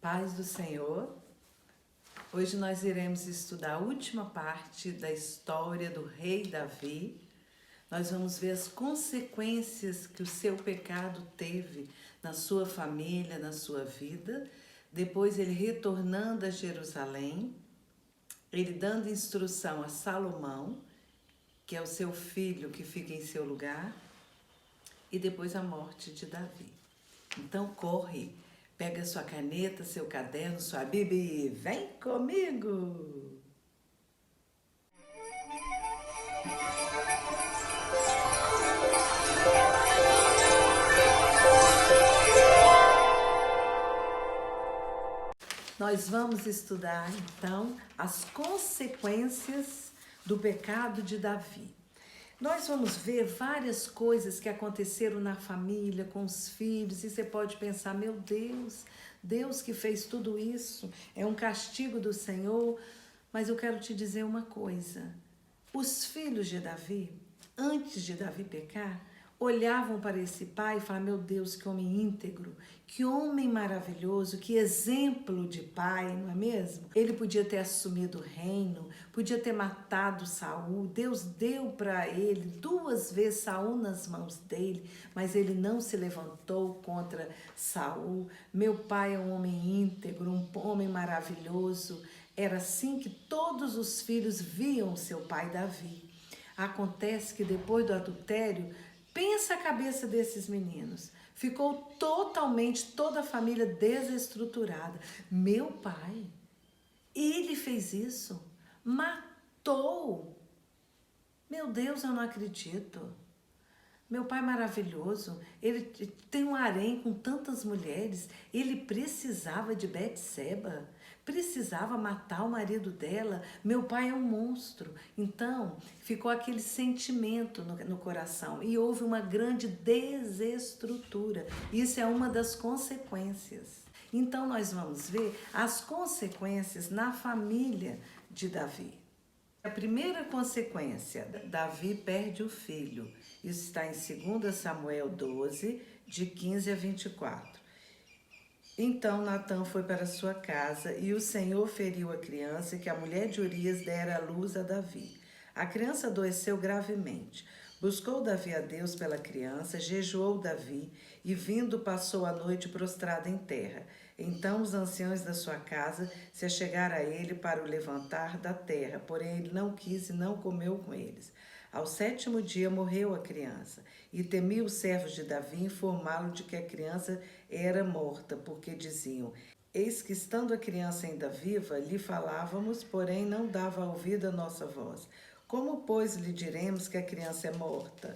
Paz do Senhor. Hoje nós iremos estudar a última parte da história do rei Davi. Nós vamos ver as consequências que o seu pecado teve na sua família, na sua vida. Depois ele retornando a Jerusalém, ele dando instrução a Salomão, que é o seu filho que fica em seu lugar, e depois a morte de Davi. Então corre, pega sua caneta, seu caderno, sua Bíblia e vem comigo! Nós vamos estudar então as consequências do pecado de Davi. Nós vamos ver várias coisas que aconteceram na família, com os filhos, e você pode pensar, meu Deus, Deus que fez tudo isso, é um castigo do Senhor. Mas eu quero te dizer uma coisa, os filhos de Davi, antes de Davi pecar, olhavam para esse pai e falavam, meu Deus, que homem íntegro, que homem maravilhoso, que exemplo de pai, não é mesmo? Ele podia ter assumido o reino, podia ter matado Saul, Deus deu para ele 2 vezes Saul nas mãos dele, mas ele não se levantou contra Saul. Meu pai é um homem íntegro, um homem maravilhoso. Era assim que todos os filhos viam seu pai Davi. Acontece que depois do adultério, pensa a cabeça desses meninos. Ficou totalmente toda a família desestruturada. Meu pai, ele fez isso, matou. Meu Deus, eu não acredito. Meu pai é maravilhoso, ele tem um harém com tantas mulheres, ele precisava de Betseba, precisava matar o marido dela. Meu pai é um monstro. Então, ficou aquele sentimento no coração e houve uma grande desestrutura. Isso é uma das consequências. Então, nós vamos ver as consequências na família de Davi. A primeira consequência, Davi perde o filho. Isso está em 2 Samuel 12, de 15 a 24. Então Natã foi para sua casa e o Senhor feriu a criança que a mulher de Urias dera à luz a Davi. A criança adoeceu gravemente. Buscou Davi a Deus pela criança, jejuou Davi e vindo passou a noite prostrado em terra. Então os anciãos da sua casa se achegaram a ele para o levantar da terra, porém ele não quis e não comeu com eles. Ao 7º dia morreu a criança, e temia os servos de Davi informá-lo de que a criança era morta, porque diziam, eis que estando a criança ainda viva, lhe falávamos, porém não dava ouvido à nossa voz. Como, pois, lhe diremos que a criança é morta?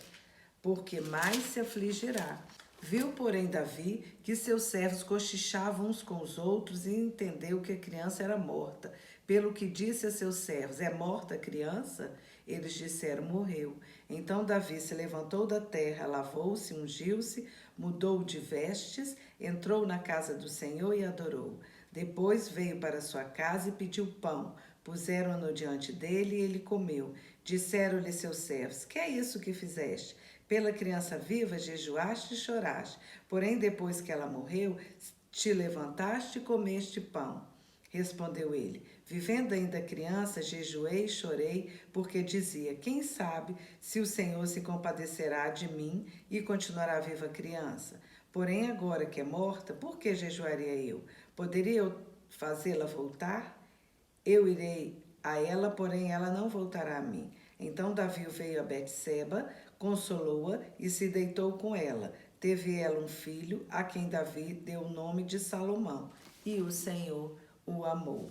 Porque mais se afligirá. Viu, porém, Davi que seus servos cochichavam uns com os outros e entendeu que a criança era morta. Pelo que disse a seus servos, é morta a criança? Eles disseram, morreu. Então Davi se levantou da terra, lavou-se, ungiu-se, mudou de vestes, entrou na casa do Senhor e adorou. Depois veio para sua casa e pediu pão. Puseram-no diante dele e ele comeu. Disseram-lhe seus servos, que é isso que fizeste? Pela criança viva jejuaste e choraste, porém depois que ela morreu, te levantaste e comeste pão. Respondeu ele, vivendo ainda a criança, jejuei e chorei, porque dizia, quem sabe se o Senhor se compadecerá de mim e continuará viva a criança? Porém agora que é morta, por que jejuaria eu? Poderia eu fazê-la voltar? Eu irei a ela, porém ela não voltará a mim. Então Davi veio a Betseba, consolou-a e se deitou com ela. Teve ela um filho, a quem Davi deu o nome de Salomão, e o Senhor o amou.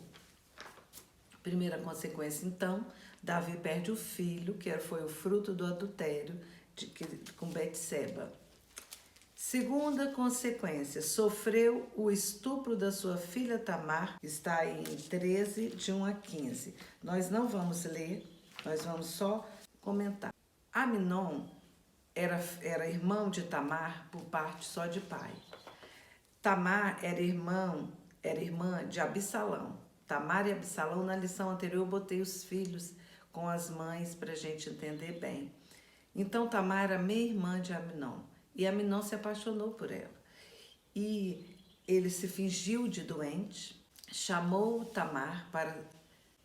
Primeira consequência, então, Davi perde o filho, que foi o fruto do adultério com Betseba. Segunda consequência, sofreu o estupro da sua filha Tamar, está em 13, de 1 a 15. Nós não vamos ler, nós vamos só comentar. Amnon era irmão de Tamar por parte só de pai. Tamar era irmã de Absalão. Tamar e Absalão, na lição anterior, eu botei os filhos com as mães para a gente entender bem. Então, Tamar era meia-irmã de Amnon. E Amnon se apaixonou por ela. E ele se fingiu de doente, chamou Tamar para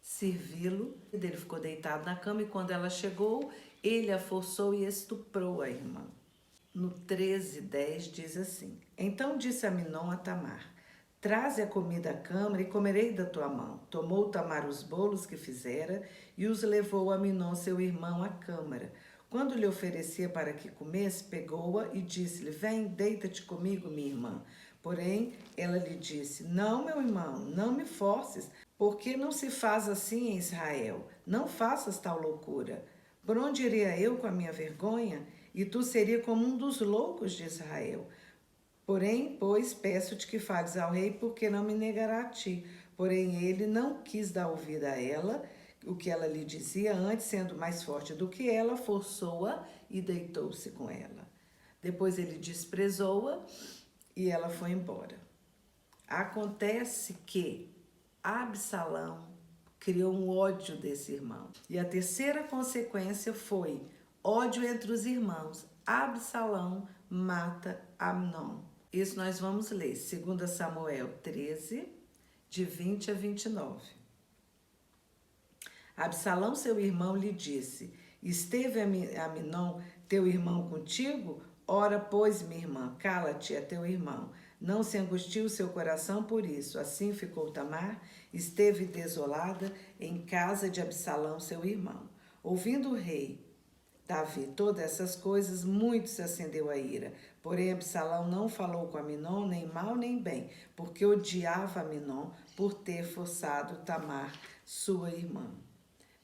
servi-lo, ele ficou deitado na cama e quando ela chegou, ele a forçou e estuprou a irmã. No 13:10 diz assim: Então disse Aminon a Tamar: Traze a comida à câmara e comerei da tua mão. Tomou Tamar os bolos que fizera e os levou a Aminon, seu irmão, à câmara. Quando lhe oferecia para que comesse, pegou-a e disse-lhe: Vem, deita-te comigo, minha irmã. Porém, ela lhe disse: Não, meu irmão, não me forces, porque não se faz assim em Israel. Não faças tal loucura. Por onde iria eu com a minha vergonha? E tu seria como um dos loucos de Israel. Porém, pois, peço-te que fales ao rei, porque não me negará a ti. Porém, ele não quis dar ouvido a ela, o que ela lhe dizia, antes, sendo mais forte do que ela, forçou-a e deitou-se com ela. Depois ele desprezou-a e ela foi embora. Acontece que Absalão criou um ódio desse irmão. E a terceira consequência foi ódio entre os irmãos. Absalão mata Amnon. Isso nós vamos ler, 2 Samuel 13, de 20 a 29. Absalão, seu irmão, lhe disse: Esteve Amnon, teu irmão, contigo? Ora, pois, minha irmã, cala-te, é teu irmão. Não se angustie o seu coração por isso. Assim ficou Tamar, esteve desolada em casa de Absalão, seu irmão. Ouvindo o rei Davi todas essas coisas, muito se acendeu a ira. Porém, Absalão não falou com Aminon, nem mal nem bem, porque odiava Aminon por ter forçado Tamar, sua irmã.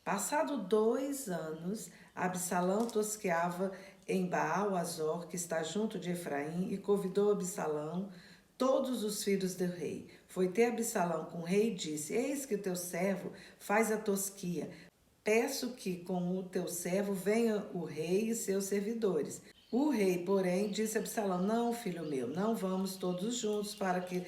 Passado 2 anos, Absalão tosqueava em Baal-Azor, que está junto de Efraim, e convidou Absalão, todos os filhos do rei. Foi ter Absalão com o rei e disse: Eis que teu servo faz a tosquia. Peço que com o teu servo venha o rei e seus servidores. O rei, porém, disse a Absalão: Não, filho meu, não vamos todos juntos, para que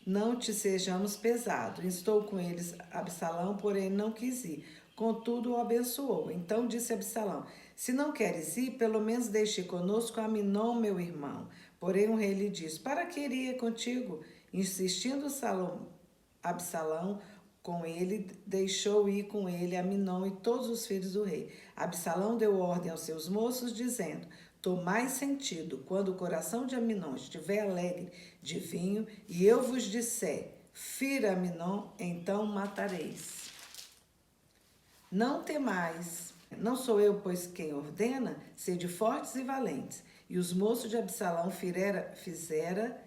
não te sejamos pesados. Estou com eles, Absalão, porém não quis ir. Contudo, o abençoou. Então disse Absalão: Se não queres ir, pelo menos deixe conosco Aminon, meu irmão. Porém o rei lhe disse: Para que iria contigo? Insistindo Absalão com ele, deixou ir com ele Aminon e todos os filhos do rei. Absalão deu ordem aos seus moços, dizendo: Tomai sentido, quando o coração de Aminon estiver alegre de vinho, e eu vos disser: Fira Aminon, então matareis. Não temais, não sou eu, pois, quem ordena, sede fortes e valentes. E os moços de Absalão fizera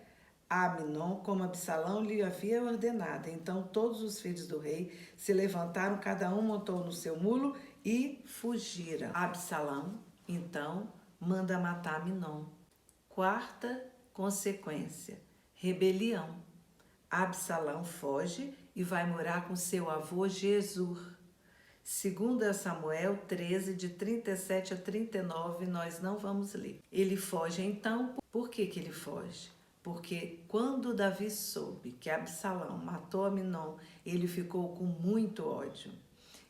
a Aminon como Absalão lhe havia ordenado. Então todos os filhos do rei se levantaram, cada um montou no seu mulo e fugiram. Absalão, então, manda matar Aminon. Quarta consequência, rebelião. Absalão foge e vai morar com seu avô Jesur. 2 Samuel 13, de 37 a 39, nós não vamos ler. Ele foge então. Por que ele foge? Porque quando Davi soube que Absalão matou Aminon, ele ficou com muito ódio.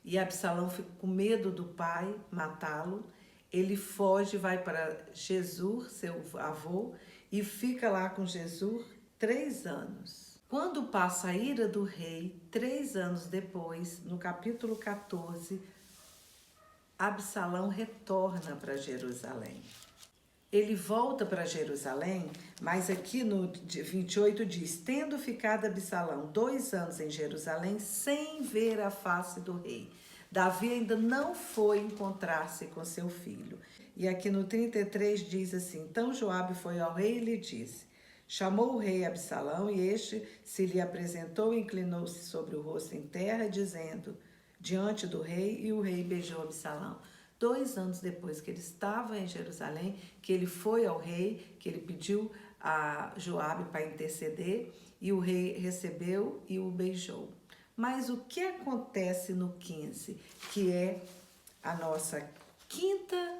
E Absalão ficou com medo do pai matá-lo. Ele foge, vai para Jesur, seu avô, e fica lá com Jesur 3 anos. Quando passa a ira do rei, 3 anos depois, no capítulo 14, Absalão retorna para Jerusalém. Ele volta para Jerusalém, mas aqui no 28 diz: Tendo ficado Absalão 2 anos em Jerusalém, sem ver a face do rei. Davi ainda não foi encontrar-se com seu filho. E aqui no 33 diz assim: Então Joabe foi ao rei e lhe disse: Chamou o rei Absalão, e este se lhe apresentou e inclinou-se sobre o rosto em terra, dizendo, diante do rei, e o rei beijou Absalão. 2 anos depois que ele estava em Jerusalém, que ele foi ao rei, que ele pediu a Joabe para interceder, e o rei recebeu e o beijou. Mas o que acontece no 15, que é a nossa quinta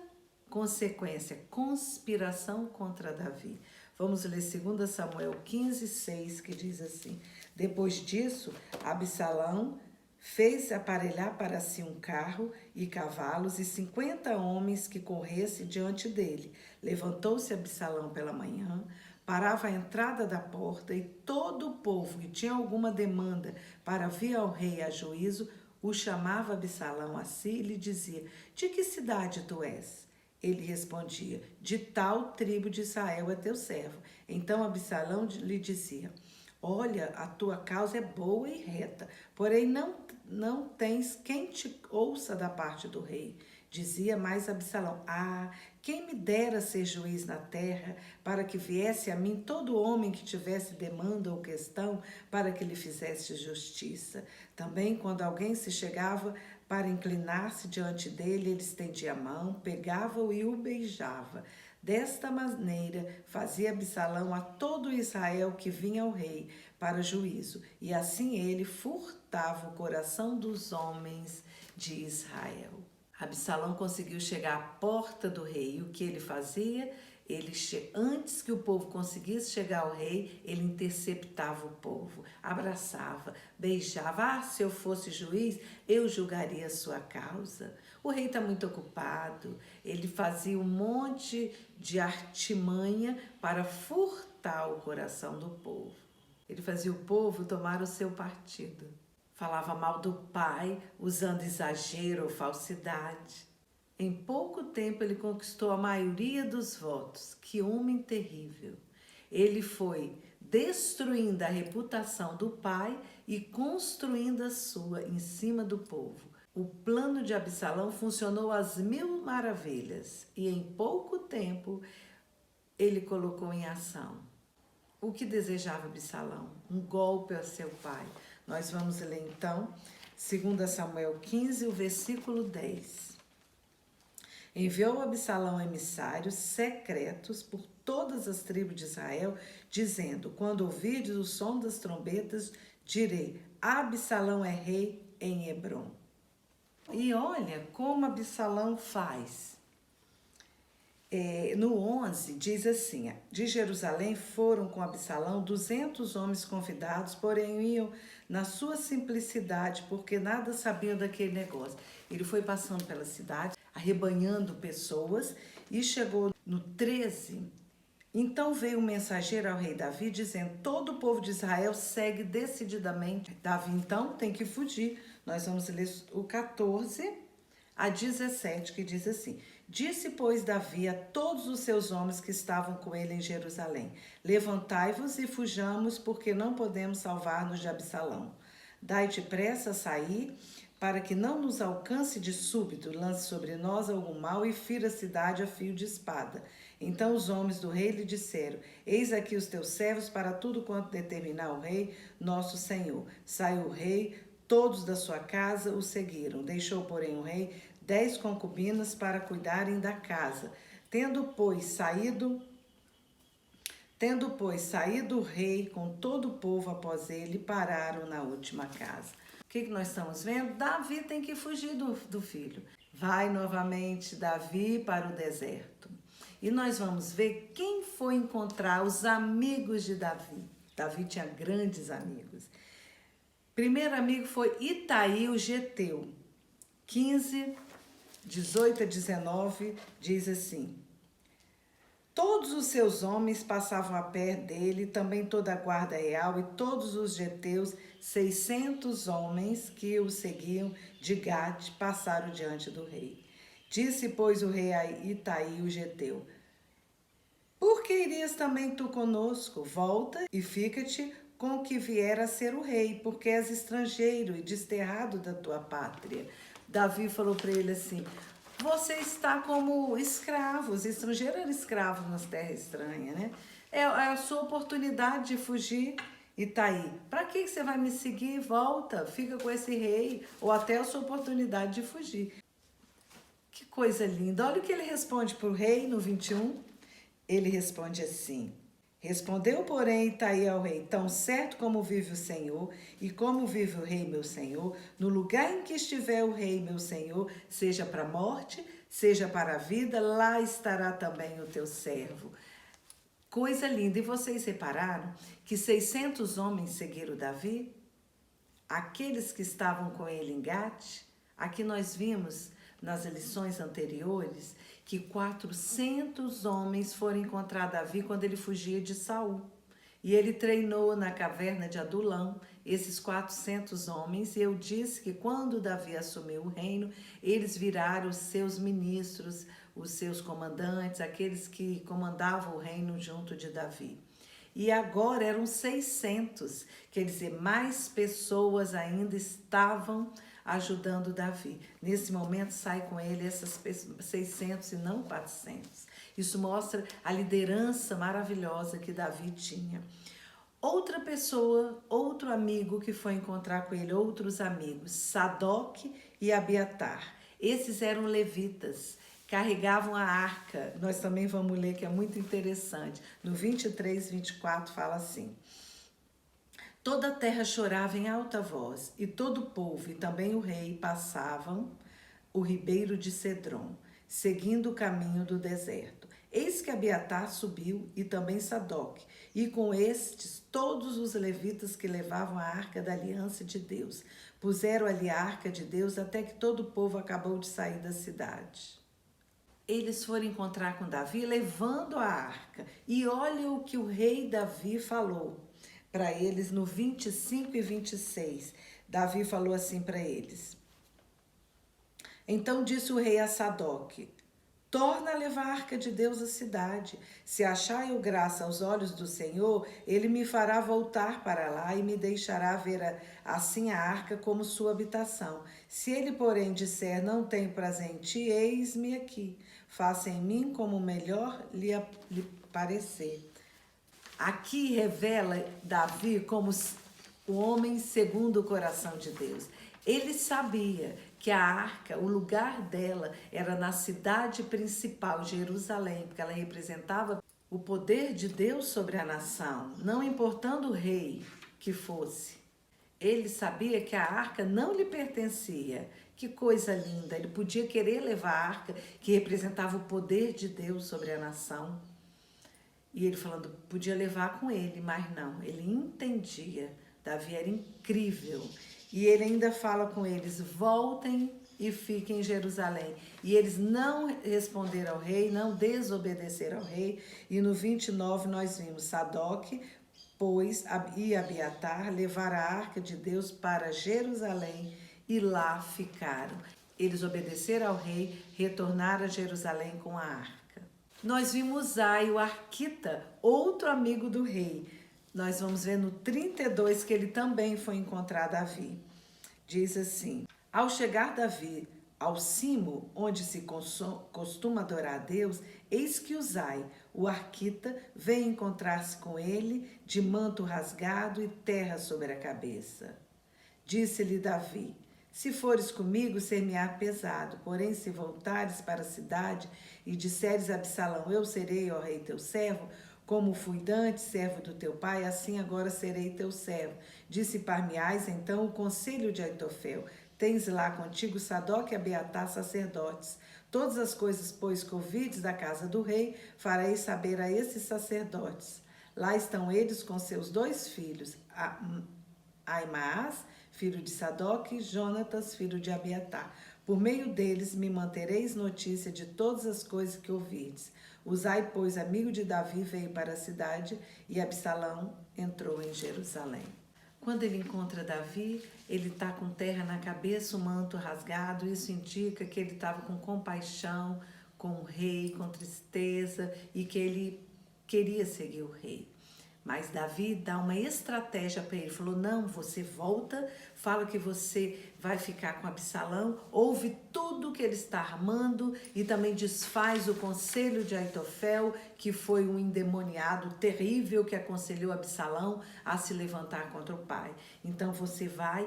consequência, conspiração contra Davi? Vamos ler 2 Samuel 15, 6, que diz assim: Depois disso, Absalão fez aparelhar para si um carro e cavalos e 50 homens que corressem diante dele. Levantou-se Absalão pela manhã, parava à entrada da porta, e todo o povo que tinha alguma demanda para vir ao rei a juízo, o chamava Absalão a si e lhe dizia: de que cidade tu és? Ele respondia: de tal tribo de Israel é teu servo. Então Absalão lhe dizia: olha, a tua causa é boa e reta, porém não tens quem te ouça da parte do rei. Dizia mais Absalão: ah, quem me dera ser juiz na terra, para que viesse a mim todo homem que tivesse demanda ou questão, para que lhe fizesse justiça. Também, quando alguém se chegava para inclinar-se diante dele, ele estendia a mão, pegava-o e o beijava. Desta maneira fazia Absalão a todo Israel que vinha ao rei para juízo, e assim ele furtava o coração dos homens de Israel. Absalão conseguiu chegar à porta do rei. E o que ele fazia? Antes que o povo conseguisse chegar ao rei, ele interceptava o povo, abraçava, beijava. Ah, se eu fosse juiz, eu julgaria a sua causa. O rei está muito ocupado. Ele fazia um monte de artimanha para furtar o coração do povo. Ele fazia o povo tomar o seu partido. Falava mal do pai, usando exagero ou falsidade. Em pouco tempo ele conquistou a maioria dos votos. Que homem terrível! Ele foi destruindo a reputação do pai e construindo a sua em cima do povo. O plano de Absalão funcionou às mil maravilhas e em pouco tempo ele colocou em ação. O que desejava Absalão? Um golpe a seu pai. Nós vamos ler então 2 Samuel 15, o versículo 10. Enviou Absalão emissários secretos por todas as tribos de Israel, dizendo: quando ouvirdes o som das trombetas, direi: Absalão é rei em Hebrom. E olha como Absalão faz. No 11 diz assim: de Jerusalém foram com Absalão 200 homens convidados, porém iam na sua simplicidade, porque nada sabiam daquele negócio. Ele foi passando pela cidade, arrebanhando pessoas, e chegou no 13. Então veio um mensageiro ao rei Davi, dizendo: todo o povo de Israel segue decididamente Davi, então tem que fugir. Nós vamos ler o 14 a 17, que diz assim: disse, pois, Davi a todos os seus homens que estavam com ele em Jerusalém: levantai-vos e fujamos, porque não podemos salvar-nos de Absalão. Dai depressa a sair, para que não nos alcance de súbito, lance sobre nós algum mal e fira a cidade a fio de espada. Então os homens do rei lhe disseram: eis aqui os teus servos para tudo quanto determinar o rei, nosso senhor. Saiu o rei, todos da sua casa o seguiram. Deixou, porém, o rei 10 concubinas para cuidarem da casa. Tendo, pois, saído o rei com todo o povo após ele, pararam na última casa. O que nós estamos vendo? Davi tem que fugir do filho. Vai novamente Davi para o deserto. E nós vamos ver quem foi encontrar os amigos de Davi. Davi tinha grandes amigos. Primeiro amigo foi Itaí, o geteu. 15, 18 a 19, diz assim: todos os seus homens passavam a pé dele, também toda a guarda real e todos os geteus, 600 homens que o seguiam de Gate, passaram diante do rei. Disse, pois, o rei a Itaí, o geteu: por que irias também tu conosco? Volta e fica-te com o que vier a ser o rei, porque és estrangeiro e desterrado da tua pátria. Davi falou para ele assim: você está como escravo. Os estrangeiros eram escravos nas terras estranhas, né? É a sua oportunidade de fugir. E tá aí. Para que você vai me seguir? Volta, fica com esse rei, ou até a sua oportunidade de fugir. Que coisa linda. Olha o que ele responde para o rei no 21. Ele responde assim: respondeu, porém, Itaí ao rei: tão certo como vive o Senhor, e como vive o rei, meu senhor, no lugar em que estiver o rei, meu senhor, seja para a morte, seja para a vida, lá estará também o teu servo. Coisa linda. E vocês repararam que 600 homens seguiram Davi? Aqueles que estavam com ele em Gate? Aqui nós vimos nas lições anteriores que 400 homens foram encontrar Davi quando ele fugia de Saul. E ele treinou na caverna de Adulão esses 400 homens, e eu disse que quando Davi assumiu o reino, eles viraram os seus ministros, os seus comandantes, aqueles que comandavam o reino junto de Davi. E agora eram 600, quer dizer, mais pessoas ainda estavam ajudando Davi. Nesse momento sai com ele essas 600 e não 400. Isso mostra a liderança maravilhosa que Davi tinha. Outra pessoa, outro amigo que foi encontrar com ele, outros amigos, Sadoc e Abiatar. Esses eram levitas, carregavam a arca. Nós também vamos ler, que é muito interessante. No 23, 24 fala assim: toda a terra chorava em alta voz, e todo o povo e também o rei passavam o ribeiro de Cedron, seguindo o caminho do deserto. Eis que Abiatar subiu, e também Sadoc, e com estes todos os levitas que levavam a arca da aliança de Deus. Puseram ali a arca de Deus até que todo o povo acabou de sair da cidade. Eles foram encontrar com Davi levando a arca. E olha o que o rei Davi falou para eles no 25 e 26. Davi falou assim para eles: então disse o rei a Sadoc: torna a levar a arca de Deus à cidade. Se achar eu graça aos olhos do Senhor, ele me fará voltar para lá e me deixará ver assim a arca como sua habitação. Se ele, porém, disser, não tenho prazer em ti, eis-me aqui. Faça em mim como melhor lhe parecer. Aqui revela Davi como o homem segundo o coração de Deus. Ele sabia que a arca, o lugar dela era na cidade principal, Jerusalém, porque ela representava o poder de Deus sobre a nação, não importando o rei que fosse. Ele sabia que a arca não lhe pertencia. Que coisa linda! Ele podia querer levar a arca, que representava o poder de Deus sobre a nação. E ele falando, podia levar com ele, mas não, ele entendia. Davi era incrível. E ele ainda fala com eles, voltem e fiquem em Jerusalém. E eles não responderam ao rei, não desobedeceram ao rei. E no 29 nós vimos Sadoc, pois, e Abiatar levaram a arca de Deus para Jerusalém e lá ficaram. Eles obedeceram ao rei, retornaram a Jerusalém com a arca. Nós vimos Uzai, o arquita, outro amigo do rei. Nós vamos ver no 32 que ele também foi encontrar Davi. Diz assim: ao chegar Davi ao cimo, onde se costuma adorar a Deus, eis que Uzai, o arquita, vem encontrar-se com ele, de manto rasgado e terra sobre a cabeça. Disse-lhe Davi: se fores comigo, ser-me-á pesado, porém se voltares para a cidade e disseres a Absalão, eu serei, ó rei, teu servo, como fui dantes, servo do teu pai, assim agora serei teu servo. Dissipar-me-ás então o conselho de Aitofel. Tens lá contigo Sadoc e Abiatar, sacerdotes. Todas as coisas, pois, que ouvides da casa do rei, farei saber a esses sacerdotes. Lá estão eles com seus 2 filhos, Aimaas, filho de Sadoc, e Jonatas, filho de Abiatar. Por meio deles me mantereis notícia de todas as coisas que ouvirdes. Uzai, pois, amigo de Davi, veio para a cidade e Absalão entrou em Jerusalém. Quando ele encontra Davi, ele está com terra na cabeça, o manto rasgado. Isso indica que ele estava com compaixão com o rei, com tristeza, e que ele queria seguir o rei. Mas Davi dá uma estratégia para ele. Falou, não, você volta, fala que você vai ficar com Absalão, ouve tudo que ele está armando e também desfaz o conselho de Aitofel, que foi um endemoniado terrível que aconselhou Absalão a se levantar contra o pai. Então você vai,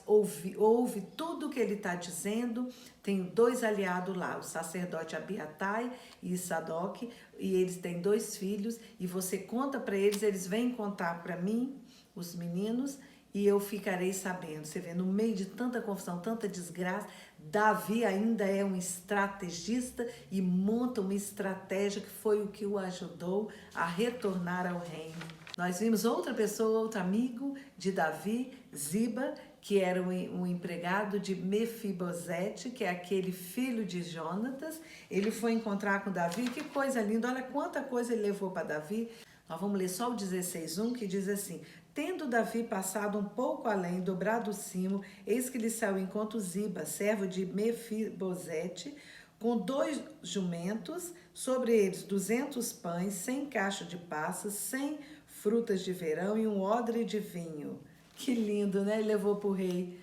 ouve tudo que ele está dizendo. Tem 2 aliados lá, o sacerdote Abiatai e Sadoc, e eles têm 2 filhos, e você conta para eles, eles vêm contar para mim, os meninos, e eu ficarei sabendo. Você vê, no meio de tanta confusão, tanta desgraça, Davi ainda é um estrategista e monta uma estratégia que foi o que o ajudou a retornar ao reino. Nós vimos outra pessoa, outro amigo de Davi, Ziba, que era um empregado de Mefibosete, que é aquele filho de Jonatas. Ele foi encontrar com Davi, que coisa linda, olha quanta coisa ele levou para Davi. Nós vamos ler só o 16:1, que diz assim: tendo Davi passado um pouco além, dobrado o cimo, eis que lhe saiu ao encontro Ziba, servo de Mefibosete, com 2 jumentos, sobre eles 200 pães, 100 cachos de passas, 100 frutas de verão e um odre de vinho. Que lindo, né? Ele levou para o rei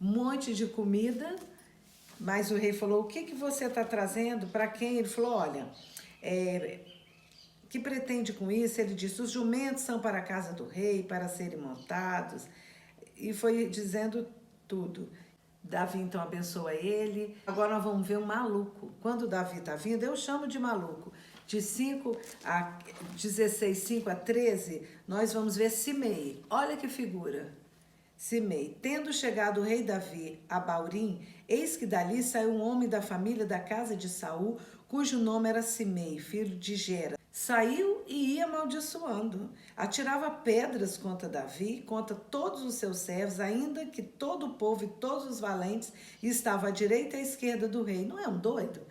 um monte de comida, mas o rei falou: o que você está trazendo? Para quem? Ele falou: olha, que pretende com isso? Ele disse: os jumentos são para a casa do rei, para serem montados. E foi dizendo tudo. Davi então abençoa ele. Agora nós vamos ver um maluco. Quando Davi está vindo, eu chamo de maluco. De 16, 5 a 13, nós vamos ver Simei. Olha que figura. Simei. Tendo chegado o rei Davi a Baurim, eis que dali saiu um homem da família da casa de Saul, cujo nome era Simei, filho de Gera. Saiu e ia amaldiçoando. Atirava pedras contra Davi, contra todos os seus servos, ainda que todo o povo e todos os valentes estavam à direita e à esquerda do rei. Não é um doido?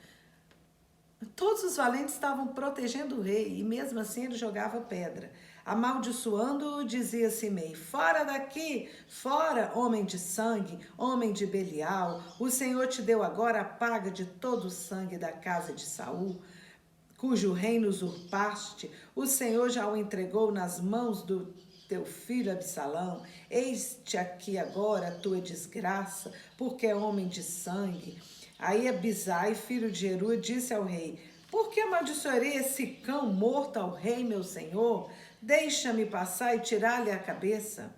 Todos os valentes estavam protegendo o rei e mesmo assim ele jogava pedra. Amaldiçoando-o, dizia Simei: fora daqui, fora, homem de sangue, homem de Belial, o Senhor te deu agora a paga de todo o sangue da casa de Saul, cujo reino usurpaste. O Senhor já o entregou nas mãos do teu filho Absalão. Eis-te aqui agora a tua desgraça, porque é homem de sangue. Aí Abisai, filho de Zeruia, disse ao rei: por que amaldiçoarei esse cão morto ao rei, meu senhor? Deixa-me passar e tirar-lhe a cabeça.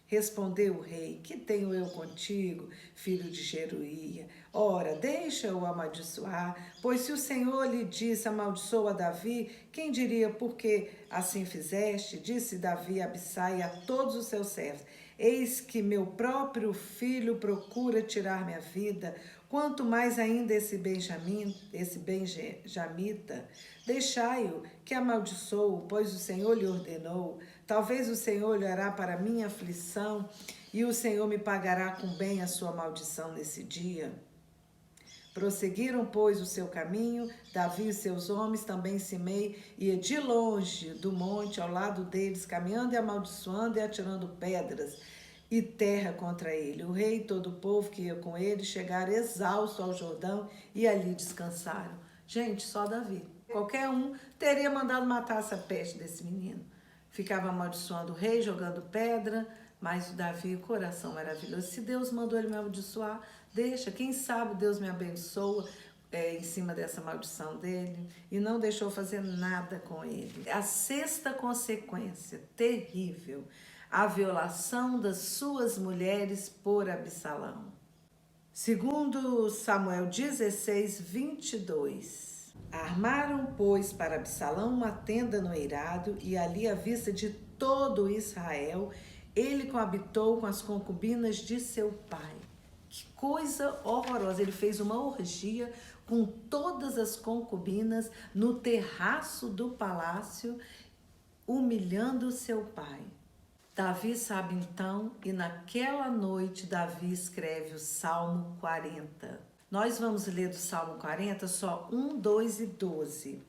Respondeu o rei: que tenho eu contigo, filho de Zeruia? Ora, deixa-o amaldiçoar, pois se o Senhor lhe disse: amaldiçoa Davi, quem diria por que assim fizeste? Disse Davi a Abisai e a todos os seus servos: eis que meu próprio filho procura tirar minha vida, quanto mais ainda esse benjamita. Deixai-o que amaldiçoe, pois o Senhor lhe ordenou. Talvez o Senhor olhará para a minha aflição e o Senhor me pagará com bem a sua maldição nesse dia. Prosseguiram, pois, o seu caminho, Davi e seus homens, também Simei, ia de longe do monte ao lado deles, caminhando e amaldiçoando e atirando pedras e terra contra ele. O rei e todo o povo que ia com ele chegaram exaustos ao Jordão e ali descansaram. Gente, só Davi. Qualquer um teria mandado matar essa peste desse menino. Ficava amaldiçoando o rei, jogando pedra, mas o Davi, o coração maravilhoso. Se Deus mandou ele me amaldiçoar, deixa. Quem sabe Deus me abençoa em cima dessa maldição dele e não deixou fazer nada com ele. A 6ª consequência terrível: a violação das suas mulheres por Absalão. Segundo Samuel 16, 22. Armaram, pois, para Absalão uma tenda no eirado, e ali à vista de todo Israel, ele coabitou com as concubinas de seu pai. Que coisa horrorosa! Ele fez uma orgia com todas as concubinas no terraço do palácio, humilhando seu pai. Davi sabe então, e naquela noite Davi escreve o Salmo 40. Nós vamos ler do Salmo 40 só 1, 2 e 12.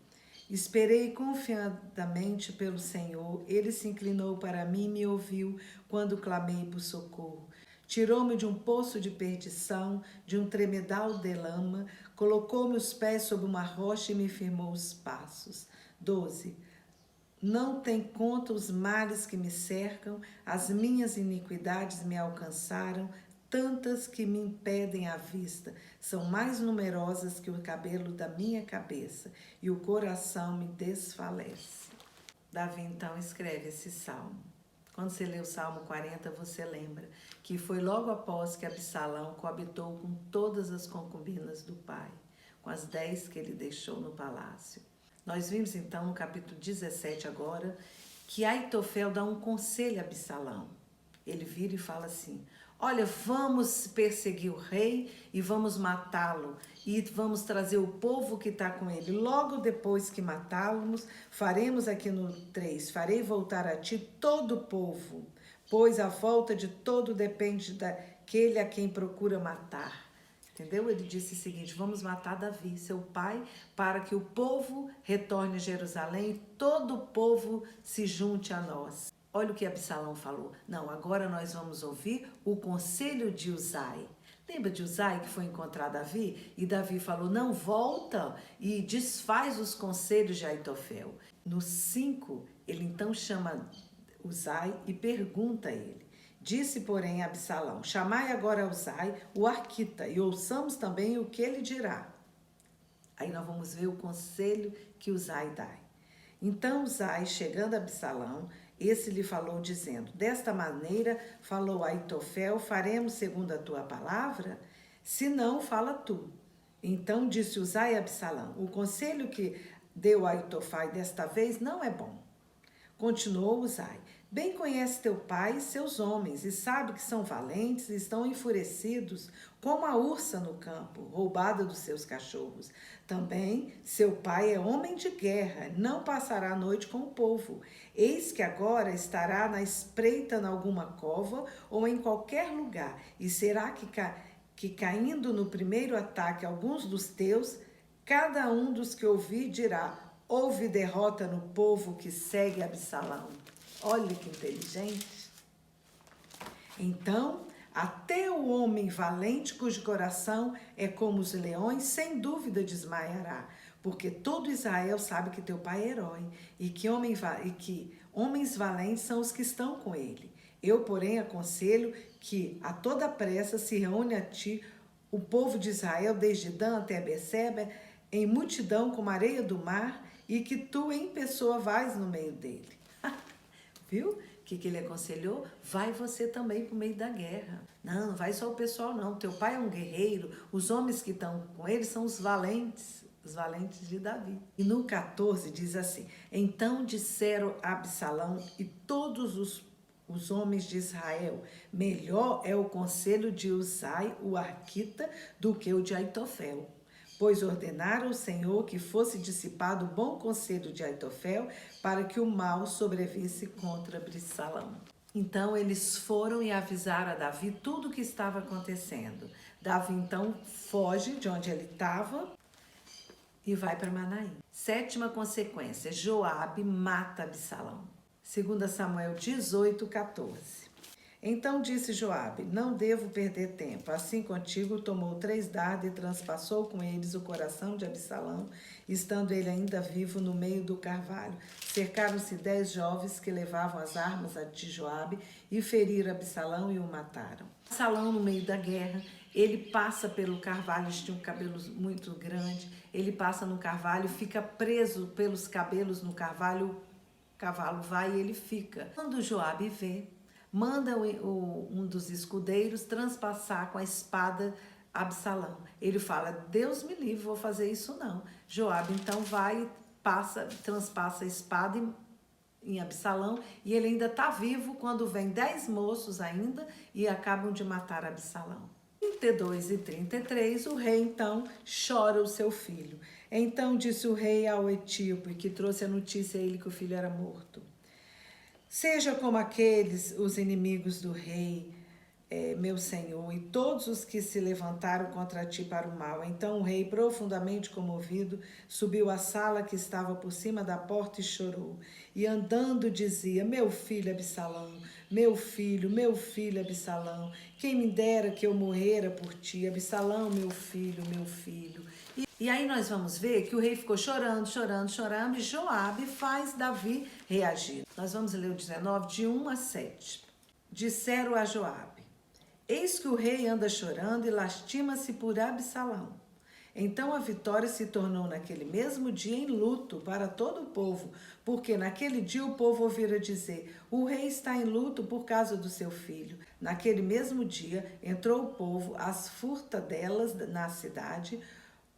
Esperei confiadamente pelo Senhor, ele se inclinou para mim e me ouviu quando clamei por socorro. Tirou-me de um poço de perdição, de um tremedal de lama, colocou meus pés sobre uma rocha e me firmou os passos. 12. Não tem conta os males que me cercam, as minhas iniquidades me alcançaram, tantas que me impedem a vista, são mais numerosas que o cabelo da minha cabeça, e o coração me desfalece. Davi então escreve esse salmo. Quando você lê o Salmo 40, você lembra que foi logo após que Absalão coabitou com todas as concubinas do pai, com as 10 que ele deixou no palácio. Nós vimos então no capítulo 17 agora, que Aitofel dá um conselho a Absalão. Ele vira e fala assim: olha, vamos perseguir o rei e vamos matá-lo e vamos trazer o povo que está com ele. Logo depois que matá-los, faremos aqui no 3, farei voltar a ti todo o povo, pois a volta de todo depende daquele a quem procura matar. Entendeu? Ele disse o seguinte: vamos matar Davi, seu pai, para que o povo retorne a Jerusalém e todo o povo se junte a nós. Olha o que Absalão falou. Não, agora nós vamos ouvir o conselho de Uzai. Lembra de Uzai que foi encontrar Davi? E Davi falou: não, volta e desfaz os conselhos de Aitofel. No 5, ele então chama Uzai e pergunta a ele. Disse, porém, Absalão: chamai agora Uzai, o arquita, e ouçamos também o que ele dirá. Aí nós vamos ver o conselho que Uzai dá. Então Uzai, chegando a Absalão, esse lhe falou, dizendo: desta maneira falou Aitofel, faremos segundo a tua palavra? Se não, fala tu. Então disse Uzai a Absalão: o conselho que deu Aitofel desta vez não é bom. Continuou Uzai: bem conhece teu pai e seus homens, e sabe que são valentes e estão enfurecidos, como a ursa no campo, roubada dos seus cachorros. Também seu pai é homem de guerra, não passará a noite com o povo. Eis que agora estará na espreita em alguma cova ou em qualquer lugar, e será que caindo no primeiro ataque alguns dos teus, cada um dos que ouvir dirá: houve derrota no povo que segue Absalão. Olha que inteligente. Então, até o homem valente cujo coração é como os leões, sem dúvida desmaiará, porque todo Israel sabe que teu pai é herói e que homens valentes são os que estão com ele. Eu, porém, aconselho que a toda pressa se reúne a ti o povo de Israel, desde Dan até Berseba, em multidão como a areia do mar, e que tu em pessoa vais no meio dele. Viu? O que ele aconselhou? Vai você também para o meio da guerra. Não vai só o pessoal não. Teu pai é um guerreiro, os homens que estão com ele são os valentes de Davi. E no 14 diz assim: então disseram Absalão e todos os homens de Israel: melhor é o conselho de Uzai, o arquita, do que o de Aitofel. Pois ordenara o Senhor que fosse dissipado o bom conselho de Aitofel, para que o mal sobrevisse contra Absalão. Então eles foram e avisaram a Davi tudo o que estava acontecendo. Davi então foge de onde ele estava e vai para Manaim. 7ª consequência: Joabe mata Absalão. 2 Samuel 18:14. Então disse Joabe: não devo perder tempo. Assim contigo tomou 3 dardos e transpassou com eles o coração de Absalão, estando ele ainda vivo no meio do carvalho. Cercaram-se 10 jovens que levavam as armas de Joabe e feriram Absalão e o mataram. Absalão, no meio da guerra, ele passa pelo carvalho, eles tinham cabelos muito grandes, ele passa no carvalho, fica preso pelos cabelos no carvalho, o cavalo vai e ele fica. Quando Joabe vê, manda um dos escudeiros transpassar com a espada Absalão. Ele fala: Deus me livre, vou fazer isso não. Joabe então vai, transpassa a espada em Absalão, e ele ainda está vivo quando vem 10 moços ainda e acabam de matar Absalão. 32 e 33, o rei então chora o seu filho. Então disse o rei ao etíope, que trouxe a notícia a ele que o filho era morto: seja como os inimigos do rei, meu senhor, e todos os que se levantaram contra ti para o mal. Então o rei, profundamente comovido, subiu à sala que estava por cima da porta e chorou. E andando dizia: meu filho Absalão, meu filho Absalão, quem me dera que eu morrera por ti, Absalão, meu filho, meu filho. E aí nós vamos ver que o rei ficou chorando, e Joabe faz Davi reagir. Nós vamos ler o 19, de 1 a 7. Disseram a Joabe: eis que o rei anda chorando e lastima-se por Absalão. Então a vitória se tornou naquele mesmo dia em luto para todo o povo, porque naquele dia o povo ouvira dizer: o rei está em luto por causa do seu filho. Naquele mesmo dia entrou o povo às furtadelas na cidade,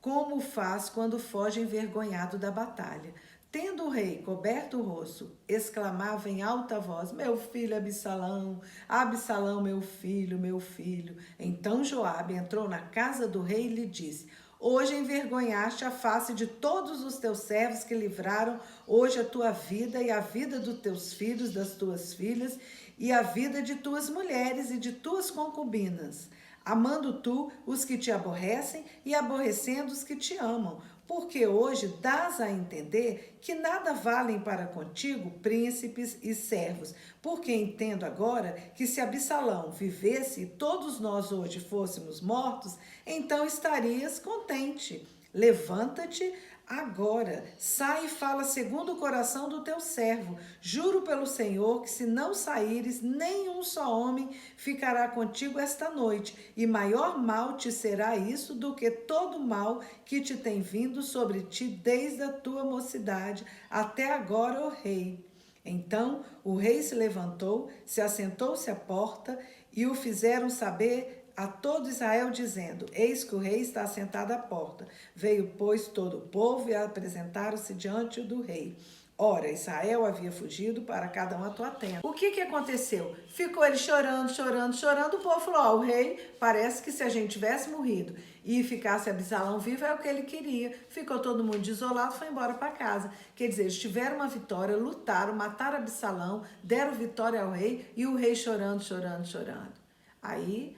como faz quando foge envergonhado da batalha. Tendo o rei coberto o rosto, exclamava em alta voz: Meu filho Absalão, Absalão, meu filho, meu filho. Então Joabe entrou na casa do rei e lhe disse: Hoje envergonhaste a face de todos os teus servos que livraram hoje a tua vida e a vida dos teus filhos, das tuas filhas, e a vida de tuas mulheres e de tuas concubinas, amando tu os que te aborrecem e aborrecendo os que te amam. Porque hoje dás a entender que nada valem para contigo príncipes e servos. Porque entendo agora que se Absalão vivesse e todos nós hoje fôssemos mortos, então estarias contente. Levanta-te agora, sai e fala segundo o coração do teu servo. Juro pelo Senhor que se não saíres, nenhum só homem ficará contigo esta noite, e maior mal te será isso do que todo mal que te tem vindo sobre ti desde a tua mocidade até agora, ó rei. Então o rei se levantou, se assentou-se à porta, e o fizeram saber a todo Israel, dizendo: Eis que o rei está assentado à porta. Veio, pois, todo o povo e apresentaram-se diante do rei. Ora, Israel havia fugido para cada um a tua tenda. O que aconteceu? Ficou ele chorando, chorando, chorando. O povo falou: o rei, parece que se a gente tivesse morrido e ficasse Absalão vivo, é o que ele queria. Ficou todo mundo desolado, foi embora para casa. Quer dizer, eles tiveram uma vitória, lutaram, mataram Absalão, deram vitória ao rei, e o rei chorando, chorando, chorando. Aí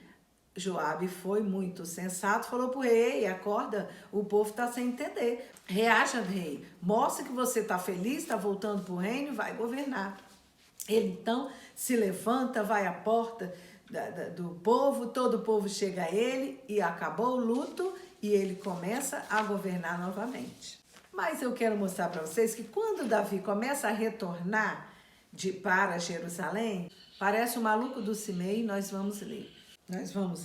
Joabe foi muito sensato, falou para o rei: acorda, o povo está sem entender. Reaja, rei, mostra que você está feliz, está voltando para o reino e vai governar. Ele então se levanta, vai à porta do povo, todo o povo chega a ele e acabou o luto e ele começa a governar novamente. Mas eu quero mostrar para vocês que quando Davi começa a retornar para Jerusalém, parece o maluco do Simei. Nós vamos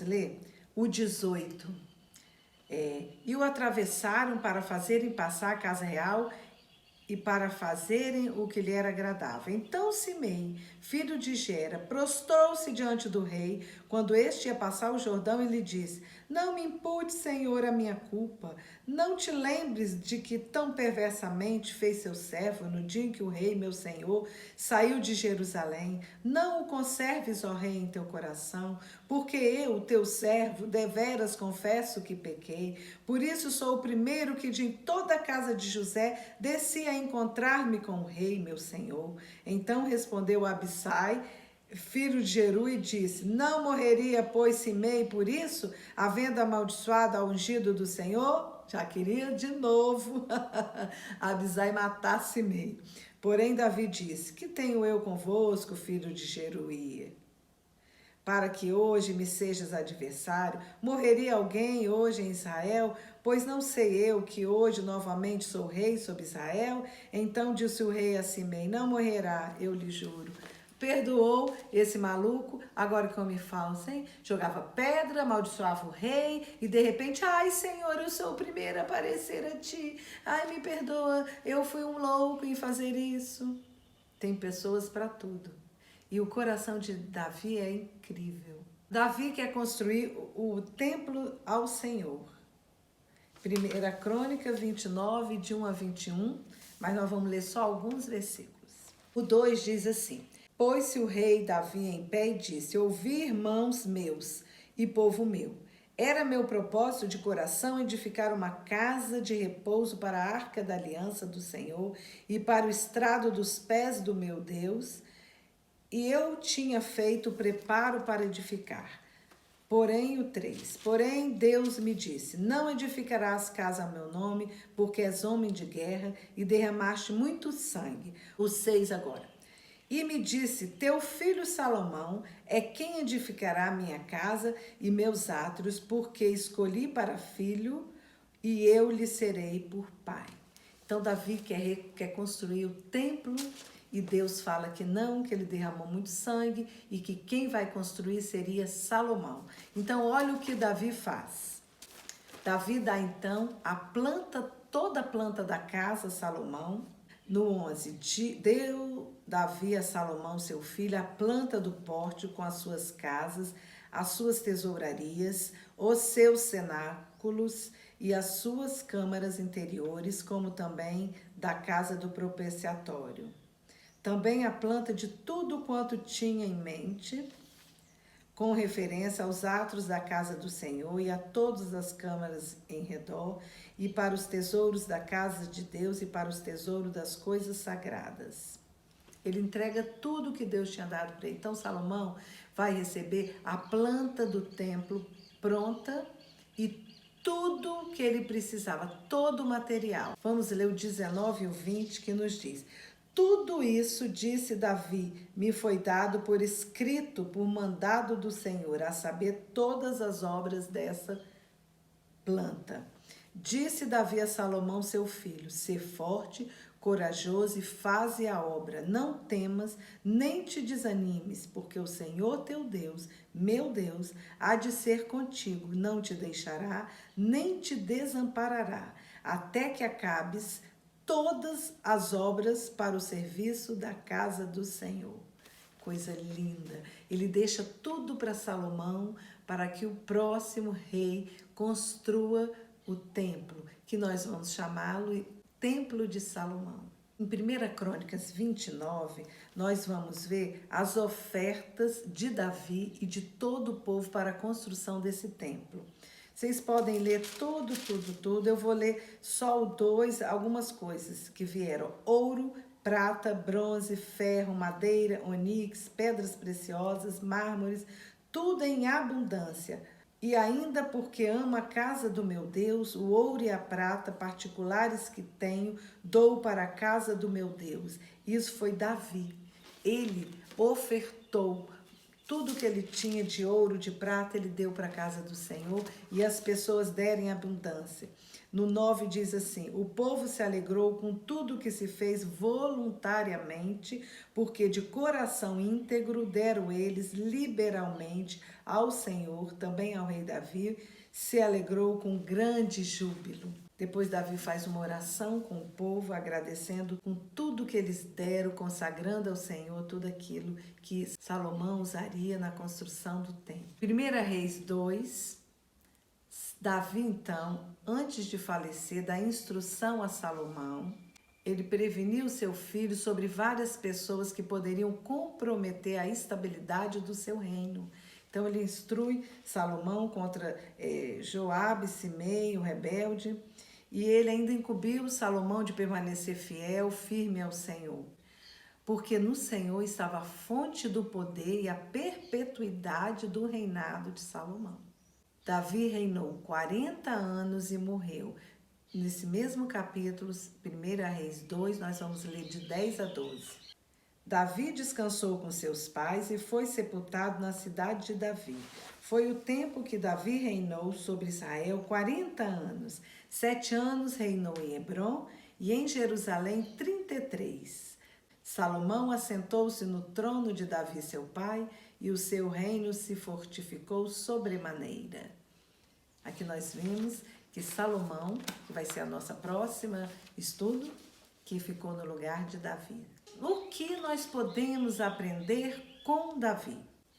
ler o 18. E o atravessaram para fazerem passar a casa real e para fazerem o que lhe era agradável. Então Simei, filho de Gera, prostrou-se diante do rei, quando este ia passar o Jordão, e lhe disse: Não me impute, Senhor, a minha culpa. Não te lembres de que tão perversamente fez seu servo no dia em que o rei, meu senhor, saiu de Jerusalém. Não o conserves, ó rei, em teu coração, porque eu, teu servo, deveras confesso que pequei. Por isso sou o primeiro que de toda a casa de José desci a encontrar-me com o rei, meu senhor. Então respondeu Abissai, filho de Jeru, e disse: Não morreria, pois, Simei por isso, havendo amaldiçoado ao ungido do Senhor? Já queria de novo Abisai matar Simei. Porém Davi disse: Que tenho eu convosco, filho de Jeruí? Para que hoje me sejas adversário? Morreria alguém hoje em Israel? Pois não sei eu que hoje novamente sou rei sobre Israel? Então disse o rei a Simei: Não morrerá, eu lhe juro. Perdoou esse maluco, agora que eu me falso, hein? Jogava pedra, amaldiçoava o rei e de repente: Ai, Senhor, eu sou o primeiro a aparecer a ti. Ai, me perdoa, eu fui um louco em fazer isso. Tem pessoas para tudo. E o coração de Davi é incrível. Davi quer construir o templo ao Senhor. 1 Crônica 29, de 1 a 21, mas nós vamos ler só alguns versículos. O 2 diz assim: Pôs-se o rei Davi em pé e disse: Ouvi, irmãos meus e povo meu, era meu propósito de coração edificar uma casa de repouso para a arca da aliança do Senhor e para o estrado dos pés do meu Deus, e eu tinha feito preparo para edificar. Porém, o 3. Porém, Deus me disse: Não edificarás casa a meu nome, porque és homem de guerra e derramaste muito sangue. O 6 agora. E me disse: Teu filho Salomão é quem edificará minha casa e meus átrios, porque escolhi para filho e eu lhe serei por pai. Então, Davi quer construir o templo. E Deus fala que não, que ele derramou muito sangue e que quem vai construir seria Salomão. Então, olha o que Davi faz. Davi dá então toda a planta da casa a Salomão. No 11, deu Davi a Salomão, seu filho, a planta do pórtico com as suas casas, as suas tesourarias, os seus cenáculos e as suas câmaras interiores, como também da casa do propiciatório. Também a planta de tudo quanto tinha em mente, com referência aos atos da casa do Senhor e a todas as câmaras em redor, e para os tesouros da casa de Deus e para os tesouros das coisas sagradas. Ele entrega tudo que Deus tinha dado para ele. Então Salomão vai receber a planta do templo pronta e tudo que ele precisava, todo o material. Vamos ler o 19 e o 20 que nos diz: tudo isso, disse Davi, me foi dado por escrito, por mandado do Senhor, a saber, todas as obras dessa planta. Disse Davi a Salomão, seu filho: sê forte, corajoso e faze a obra. Não temas, nem te desanimes, porque o Senhor teu Deus, meu Deus, há de ser contigo, não te deixará, nem te desamparará, até que acabes todas as obras para o serviço da casa do Senhor. Coisa linda. Ele deixa tudo para Salomão, para que o próximo rei construa o templo, que nós vamos chamá-lo Templo de Salomão. Em 1 Crônicas 29, nós vamos ver as ofertas de Davi e de todo o povo para a construção desse templo. Vocês podem ler tudo. Eu vou ler só algumas coisas que vieram: ouro, prata, bronze, ferro, madeira, onix, pedras preciosas, mármores, tudo em abundância. E ainda porque amo a casa do meu Deus, o ouro e a prata particulares que tenho, dou para a casa do meu Deus. Isso foi Davi. Ele ofertou tudo que ele tinha de ouro, de prata, ele deu para a casa do Senhor, e as pessoas deram em abundância. No 9 diz assim: o povo se alegrou com tudo que se fez voluntariamente, porque de coração íntegro deram eles liberalmente ao Senhor. Também ao rei Davi se alegrou com grande júbilo. Depois Davi faz uma oração com o povo, agradecendo com tudo que eles deram, consagrando ao Senhor tudo aquilo que Salomão usaria na construção do templo. 1 Reis 2, Davi, então, antes de falecer, dá instrução a Salomão. Ele preveniu seu filho sobre várias pessoas que poderiam comprometer a estabilidade do seu reino. Então ele instrui Salomão contra Joabe, Simei, o rebelde, e ele ainda incumbiu Salomão de permanecer fiel, firme ao Senhor, porque no Senhor estava a fonte do poder e a perpetuidade do reinado de Salomão. Davi reinou 40 anos e morreu. Nesse mesmo capítulo, 1 Reis 2, nós vamos ler de 10 a 12. Davi descansou com seus pais e foi sepultado na cidade de Davi. Foi o tempo que Davi reinou sobre Israel 40 anos. 7 anos reinou em Hebrom e em Jerusalém 33. Salomão assentou-se no trono de Davi seu pai e o seu reino se fortificou sobremaneira. Aqui nós vimos que Salomão, que vai ser a nossa próxima estudo, que ficou no lugar de Davi. O que nós podemos aprender com Davi?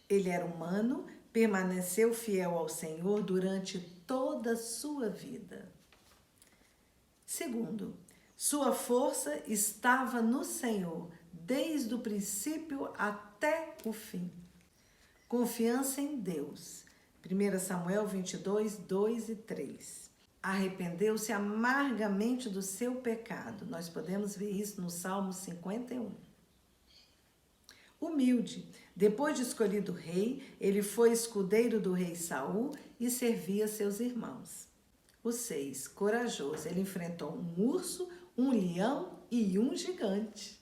Ele era humano, permaneceu fiel ao Senhor durante toda a sua vida. Segundo, sua força estava no Senhor, desde o princípio até o fim. Confiança em Deus. 1 Samuel 22, 2 e 3. Arrependeu-se amargamente do seu pecado. Nós podemos ver isso no Salmo 51. Humilde. Depois de escolhido rei, ele foi escudeiro do rei Saul e servia seus irmãos. O 6. Corajoso. Ele enfrentou um urso, um leão e um gigante.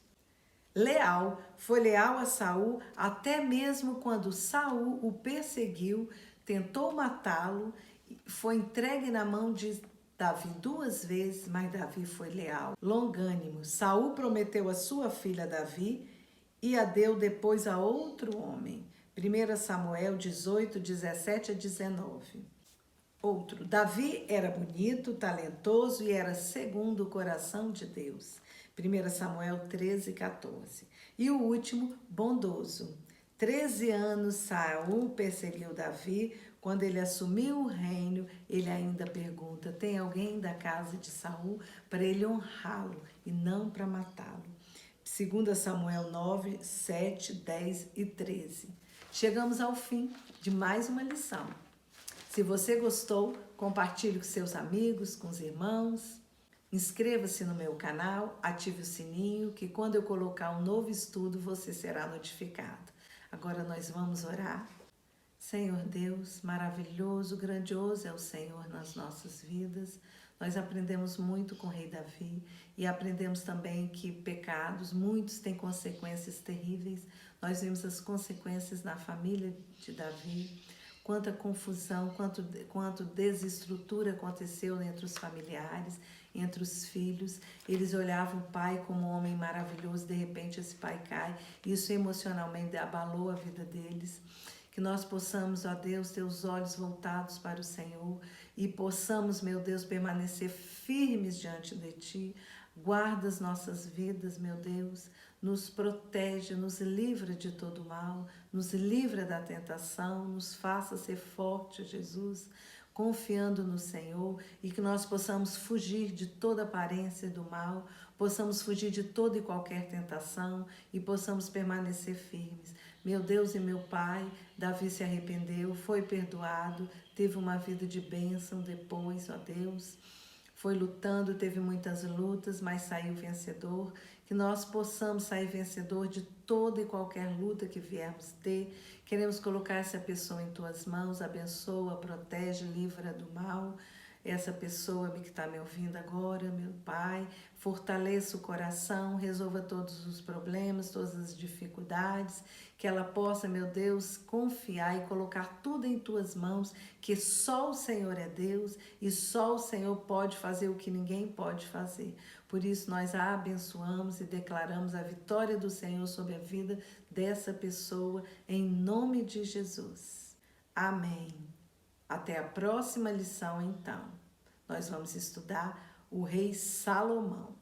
Leal. Foi leal a Saul até mesmo quando Saul o perseguiu, tentou matá-lo, foi entregue na mão de Davi 2 vezes, mas Davi foi leal. Longânimo. Saul prometeu a sua filha Davi e a deu depois a outro homem. 1 Samuel 18, 17 a 19. Outro. Davi era bonito, talentoso e era segundo o coração de Deus. 1 Samuel 13, 14. E o último, bondoso. 13 anos Saul perseguiu Davi. Quando ele assumiu o reino, ele ainda pergunta: tem alguém da casa de Saul para ele honrá-lo e não para matá-lo? 2 Samuel 9, 7, 10 e 13. Chegamos ao fim de mais uma lição. Se você gostou, compartilhe com seus amigos, com os irmãos. Inscreva-se no meu canal, ative o sininho, que quando eu colocar um novo estudo, você será notificado. Agora nós vamos orar. Senhor Deus, maravilhoso, grandioso é o Senhor nas nossas vidas. Nós aprendemos muito com o rei Davi e aprendemos também que pecados, muitos têm consequências terríveis. Nós vimos as consequências na família de Davi. Quanta confusão, quanto desestrutura aconteceu entre os familiares, entre os filhos. Eles olhavam o pai como um homem maravilhoso, de repente esse pai cai. Isso emocionalmente abalou a vida deles. Que nós possamos, ó Deus, ter os olhos voltados para o Senhor e possamos, meu Deus, permanecer firmes diante de Ti. Guarda as nossas vidas, meu Deus, nos protege, nos livra de todo mal, nos livra da tentação, nos faça ser forte, Jesus, confiando no Senhor, e que nós possamos fugir de toda aparência do mal, possamos fugir de toda e qualquer tentação e possamos permanecer firmes. Meu Deus e meu Pai, Davi se arrependeu, foi perdoado, teve uma vida de bênção depois, ó Deus. Foi lutando, teve muitas lutas, mas saiu vencedor. Que nós possamos sair vencedor de toda e qualquer luta que viermos ter. Queremos colocar essa pessoa em Tuas mãos, abençoa, protege, livra do mal. Essa pessoa que está me ouvindo agora, meu Pai, fortaleça o coração, resolva todos os problemas, todas as dificuldades, que ela possa, meu Deus, confiar e colocar tudo em Tuas mãos, que só o Senhor é Deus e só o Senhor pode fazer o que ninguém pode fazer. Por isso nós a abençoamos e declaramos a vitória do Senhor sobre a vida dessa pessoa, em nome de Jesus. Amém. Até a próxima lição, então. Nós vamos estudar o rei Salomão.